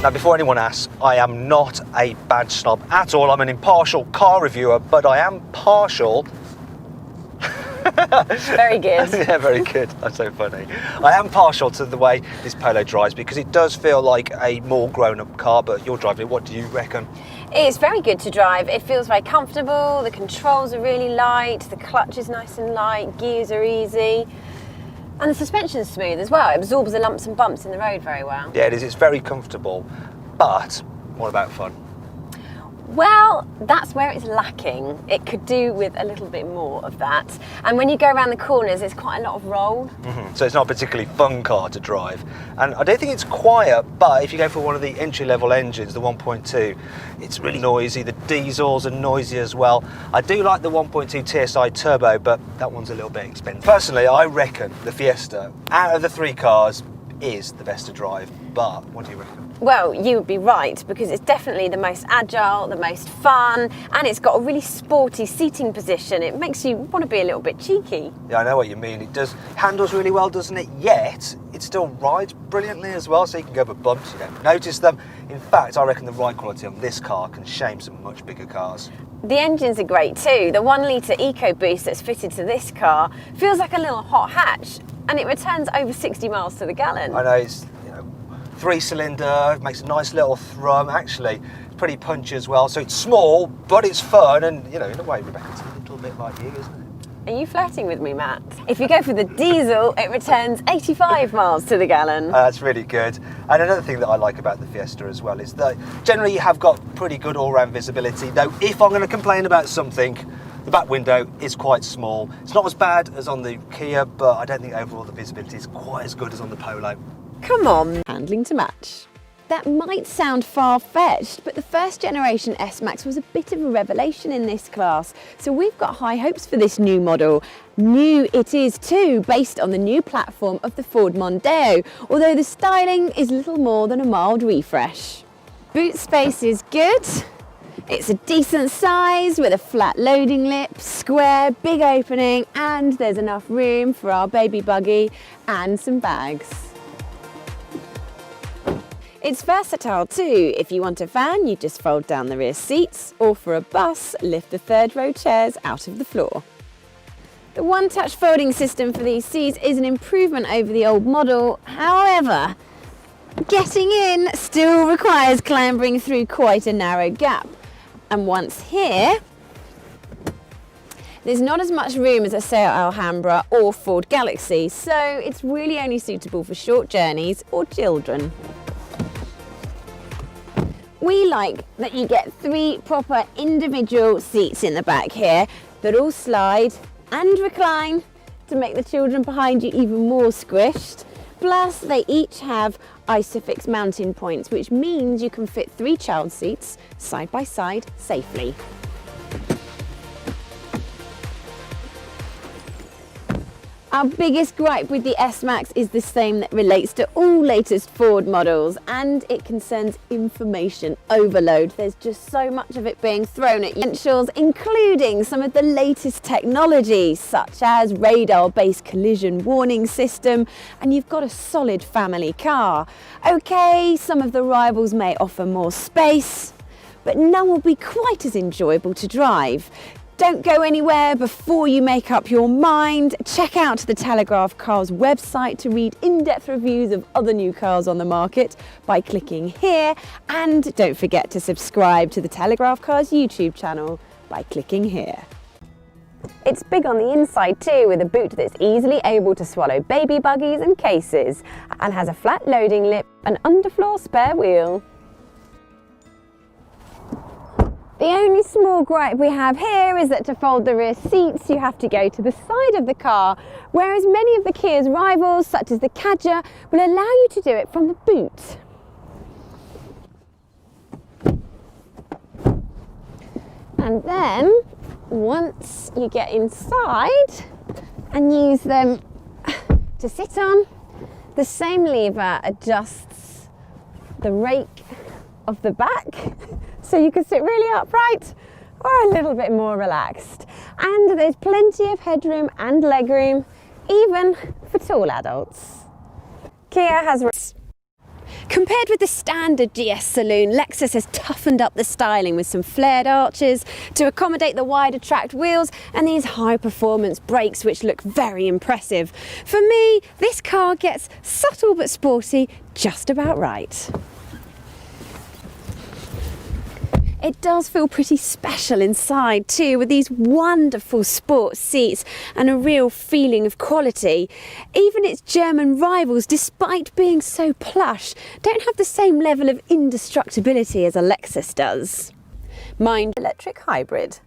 Now, before anyone asks, I am not a badge snob at all. I'm an impartial car reviewer, but I am partial. Very good. Yeah, very good. That's so funny. I am partial to the way this Polo drives because it does feel like a more grown-up car, but you're driving it. What do you reckon? It's very good to drive. It feels very comfortable. The controls are really light. The clutch is nice and light. Gears are easy. And the suspension's smooth as well. It absorbs the lumps and bumps in the road very well. Yeah, it is. It's very comfortable. But what about fun? Well, that's where it's lacking. It could do with a little bit more of that. And when you go around the corners, there's quite a lot of roll. So it's not a particularly fun car to drive. And I don't think it's quiet, but if you go for one of the entry-level engines, the 1.2, it's really noisy. The diesels are noisy as well. I do like the 1.2 TSI Turbo, but that one's a little bit expensive. Personally, I reckon the Fiesta, out of the three cars, is the best to drive. But what do you reckon? Well, you would be right, because it's definitely the most agile, the most fun, and it's got a really sporty seating position. It makes you want to be a little bit cheeky. Yeah, I know what you mean. It does handles really well, doesn't it? Yet, it still rides brilliantly as well, so you can go over bumps, you don't notice them. In fact, I reckon the ride quality on this car can shame some much bigger cars. The engines are great too. The 1 litre EcoBoost that's fitted to this car feels like a little hot hatch, and it returns over 60 miles to the gallon. I know, it's 3-cylinder, makes a nice little thrum. Actually, it's pretty punchy as well. So it's small, but it's fun, and in a way, Rebecca, it's a little bit like you, isn't it? Are you flirting with me, Matt? If you go for the diesel, it returns 85 miles to the gallon. That's really good. And another thing that I like about the Fiesta as well is that generally you have got pretty good all-round visibility. Though, if I'm going to complain about something, the back window is quite small. It's not as bad as on the Kia, but I don't think overall the visibility is quite as good as on the Polo. Come on, handling to match. That might sound far-fetched, but the first generation S-Max was a bit of a revelation in this class. So we've got high hopes for this new model. New it is too, based on the new platform of the Ford Mondeo, although the styling is little more than a mild refresh. Boot space is good. It's a decent size with a flat loading lip, square, big opening, and there's enough room for our baby buggy and some bags. It's versatile too. If you want a van, you just fold down the rear seats, or for a bus, lift the third row chairs out of the floor. The one-touch folding system for these seats is an improvement over the old model. However, getting in still requires clambering through quite a narrow gap. And once here, there's not as much room as a Seat Alhambra or Ford Galaxy, so it's really only suitable for short journeys or children. We like that you get 3 proper individual seats in the back here that all slide and recline to make the children behind you even more squished. Plus, they each have Isofix mounting points, which means you can fit 3 child seats side by side safely. Our biggest gripe with the S-Max is the same that relates to all latest Ford models, and it concerns information overload. There's just so much of it being thrown at you, including some of the latest technology, such as radar-based collision warning system, and you've got a solid family car. Okay, some of the rivals may offer more space, but none will be quite as enjoyable to drive. Don't go anywhere before you make up your mind. Check out the Telegraph Cars website to read in-depth reviews of other new cars on the market by clicking here. And don't forget to subscribe to the Telegraph Cars YouTube channel by clicking here. It's big on the inside too, with a boot that's easily able to swallow baby buggies and cases, and has a flat loading lip and underfloor spare wheel. The only small gripe we have here is that to fold the rear seats you have to go to the side of the car, whereas many of the Kia's rivals, such as the Kadjar, will allow you to do it from the boot. And then, once you get inside and use them to sit on, the same lever adjusts the rake of the back, so you can sit really upright or a little bit more relaxed. And there's plenty of headroom and legroom, even for tall adults. Kia has Compared with the standard GS Saloon, Lexus has toughened up the styling with some flared arches to accommodate the wider tracked wheels and these high performance brakes which look very impressive. For me, this car gets subtle but sporty just about right. It does feel pretty special inside too, with these wonderful sports seats and a real feeling of quality. Even its German rivals, despite being so plush, don't have the same level of indestructibility as a Lexus does. Mind electric hybrid.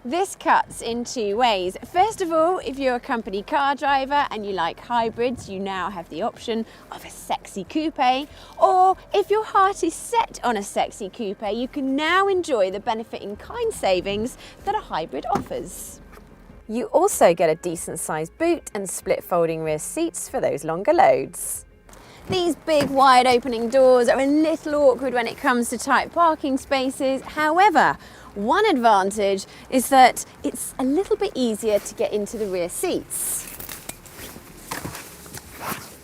This cuts in two ways. First of all, if you're a company car driver and you like hybrids, you now have the option of a sexy coupe. Or if your heart is set on a sexy coupe, you can now enjoy the benefit in kind savings that a hybrid offers. You also get a decent sized boot and split folding rear seats for those longer loads. These big wide opening doors are a little awkward when it comes to tight parking spaces. However, one advantage is that it's a little bit easier to get into the rear seats,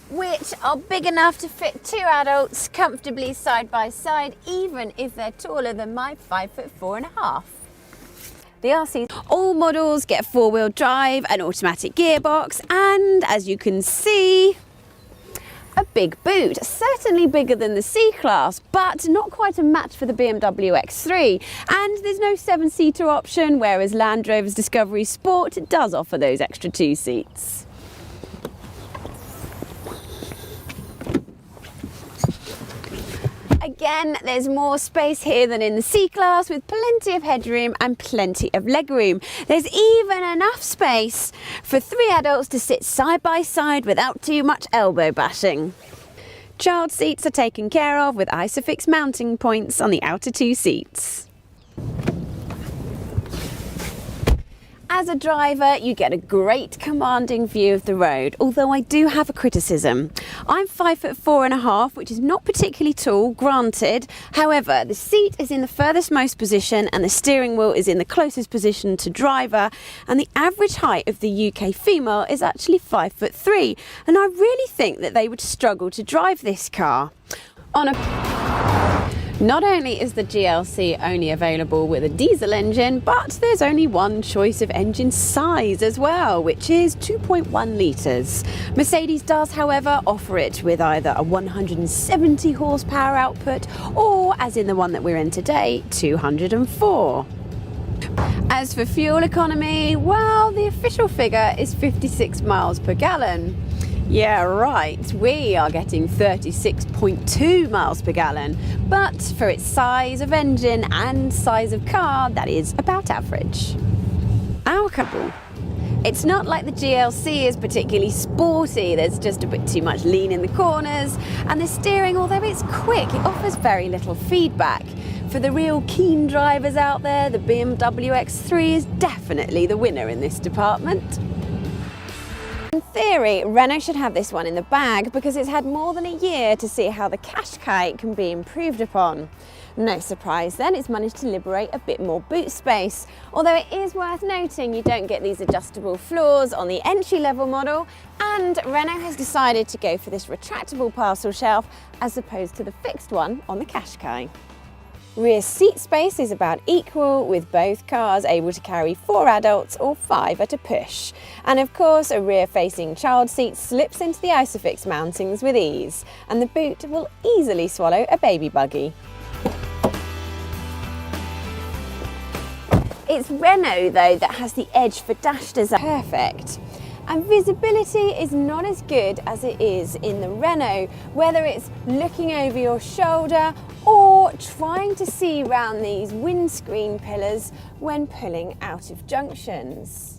which are big enough to fit two adults comfortably side by side, even if they're taller than my 5'4½". The RC, all models get four-wheel drive, an automatic gearbox, and as you can see, a big boot, certainly bigger than the C-Class, but not quite a match for the BMW X3. And there's no seven-seater option, whereas Land Rover's Discovery Sport does offer those extra two seats. Again, there's more space here than in the C-Class, with plenty of headroom and plenty of legroom. There's even enough space for three adults to sit side by side without too much elbow bashing. Child seats are taken care of with Isofix mounting points on the outer two seats. As a driver, you get a great commanding view of the road, although I do have a criticism. I'm 5'4½", which is not particularly tall, granted. However, the seat is in the furthest most position and the steering wheel is in the closest position to driver, and the average height of the UK female is actually 5'3", and I really think that they would struggle to drive this car. Not only is the GLC only available with a diesel engine, but there's only one choice of engine size as well, which is 2.1 litres. Mercedes does, however, offer it with either a 170 horsepower output or, as in the one that we're in today, 204. As for fuel economy, well, the official figure is 56 miles per gallon. Yeah, right, we are getting 36.2 miles per gallon, but for its size of engine and size of car, that is about average. Our couple. It's not like the GLC is particularly sporty. There's just a bit too much lean in the corners, and the steering, although it's quick, it offers very little feedback. For the real keen drivers out there, the BMW X3 is definitely the winner in this department. In theory, Renault should have this one in the bag because it's had more than a year to see how the Qashqai can be improved upon. No surprise then, it's managed to liberate a bit more boot space. Although it is worth noting you don't get these adjustable floors on the entry-level model, and Renault has decided to go for this retractable parcel shelf as opposed to the fixed one on the Qashqai. Rear seat space is about equal, with both cars able to carry 4 adults or 5 at a push. And of course, a rear-facing child seat slips into the Isofix mountings with ease, and the boot will easily swallow a baby buggy. It's Renault, though, that has the edge for dash design. Perfect. And visibility is not as good as it is in the Renault, whether it's looking over your shoulder or trying to see round these windscreen pillars when pulling out of junctions.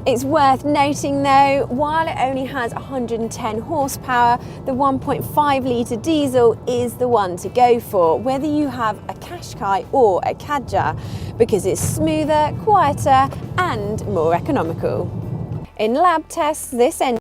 It's worth noting though, while it only has 110 horsepower, the 1.5 litre diesel is the one to go for, whether you have a Qashqai or a Kadjar, because it's smoother, quieter and more economical. In lab tests, this engine